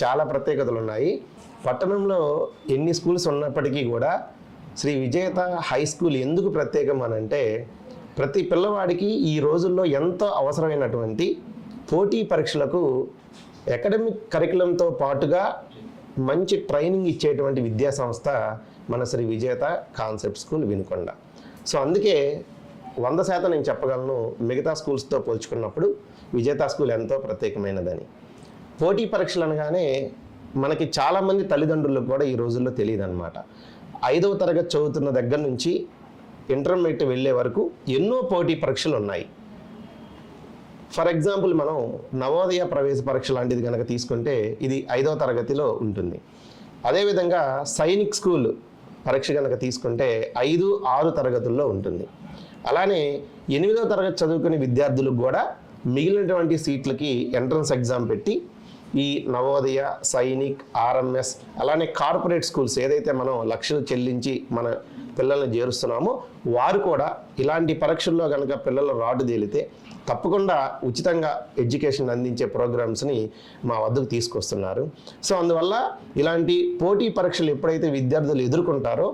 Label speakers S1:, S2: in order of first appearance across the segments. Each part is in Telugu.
S1: చాలా ప్రత్యేకతలు ఉన్నాయి. పట్టణంలో ఎన్ని స్కూల్స్ ఉన్నప్పటికీ కూడా శ్రీ విజేత హై స్కూల్ ఎందుకు ప్రత్యేకం అనంటే, ప్రతి పిల్లవాడికి ఈ రోజుల్లో ఎంతో అవసరమైనటువంటి పోటీ పరీక్షలకు అకాడమిక్ కరికులంతో పాటుగా మంచి ట్రైనింగ్ ఇచ్చేటువంటి విద్యా సంస్థ మన శ్రీ విజేత కాన్సెప్ట్ స్కూల్ వినుకొండ. సో అందుకే 100% నేను చెప్పగలను, మిగతా స్కూల్స్తో పోల్చుకున్నప్పుడు విజేత స్కూల్ ఎంతో ప్రత్యేకమైనదని. పోటీ పరీక్షలు అనగానే మనకి చాలామంది తల్లిదండ్రులకు కూడా ఈ రోజుల్లో తెలియదు అనమాట. 5వ తరగతి చదువుతున్న దగ్గర నుంచి ఇంటర్మీడియట్ వెళ్ళే వరకు ఎన్నో పోటీ పరీక్షలు ఉన్నాయి. ఫర్ ఎగ్జాంపుల్ మనం నవోదయ ప్రవేశ పరీక్ష లాంటిది కనుక తీసుకుంటే ఇది 5వ తరగతిలో ఉంటుంది. అదేవిధంగా సైనిక్ స్కూల్ పరీక్ష కనుక తీసుకుంటే 5, 6 తరగతుల్లో ఉంటుంది. అలానే 8వ తరగతి చదువుకునే విద్యార్థులకు కూడా మిగిలినటువంటి సీట్లకి ఎంట్రన్స్ ఎగ్జామ్ పెట్టి ఈ నవోదయ, సైనిక్, ఆర్ఎంఎస్ అలానే కార్పొరేట్ స్కూల్స్ ఏదైతే మనం లక్షలు చెల్లించి మన పిల్లల్ని చేరుస్తున్నామో వారు కూడా ఇలాంటి పరీక్షల్లో కనుక పిల్లలు రాటు తేలితే తప్పకుండా ఉచితంగా ఎడ్యుకేషన్ అందించే ప్రోగ్రామ్స్ని మా వద్దకు తీసుకొస్తున్నారు. సో అందువల్ల ఇలాంటి పోటీ పరీక్షలు ఎప్పుడైతే విద్యార్థులు ఎదుర్కొంటారో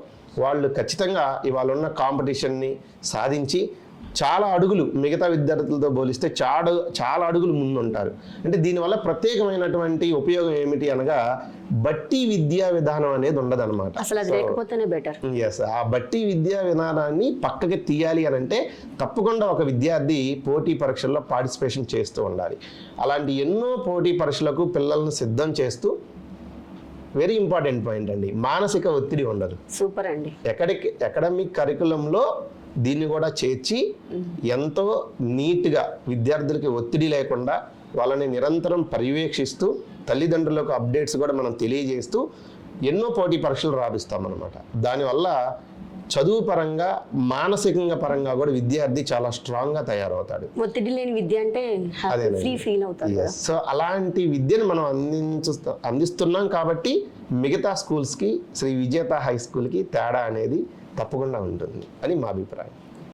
S1: వాళ్ళు ఖచ్చితంగా ఇవాళ ఉన్న కాంపిటీషన్ని సాధించి చాలా అడుగులు మిగతా విద్యార్థులతో పోలిస్తే చాలా అడుగులు ముందుంటారు. అంటే దీనివల్ల ప్రత్యేకమైనటువంటి ఉపయోగం ఏమిటి అనగా బట్టి విద్యా విధానం అనేది ఉండదన్నమాట. ఎస్, ఆ బట్టి విద్యా విధానాన్ని పక్కకి తీయాలి అని అంటే తప్పకుండా ఒక విద్యార్థి పోటీ పరీక్షల్లో పార్టిసిపేషన్ చేస్తూ ఉండాలి. అలాంటి ఎన్నో పోటీ పరీక్షలకు పిల్లలను సిద్ధం చేస్తూ వెరీ ఇంపార్టెంట్ పాయింట్ అండి, మానసిక ఒత్తిడి ఉండదు.
S2: సూపర్ అండి.
S1: అకాడమిక్ కరికులంలో దీన్ని కూడా చేర్చి ఎంతో నీట్గా విద్యార్థులకి ఒత్తిడి లేకుండా వాళ్ళని నిరంతరం పర్యవేక్షిస్తూ తల్లిదండ్రులకు అప్డేట్స్ కూడా మనం తెలియజేస్తూ ఎన్నో పోటీ పరీక్షలు రాపిస్తామన్నమాట. దానివల్ల చదువు పరంగా మానసికంగా పరంగా కూడా విద్యార్థి చాలా స్ట్రాంగ్గా తయారవుతాడు.
S2: ఒత్తిడి లేని విద్య అంటే ఫ్రీ ఫీల్ అవుతాడు.
S1: సో అలాంటి విద్యను మనం అందిస్తున్నాం కాబట్టి మిగతా స్కూల్స్కి శ్రీ విజేత హై స్కూల్కి తేడా అనేది తప్పకుండా ఉంటుంది అని మా అభిప్రాయం.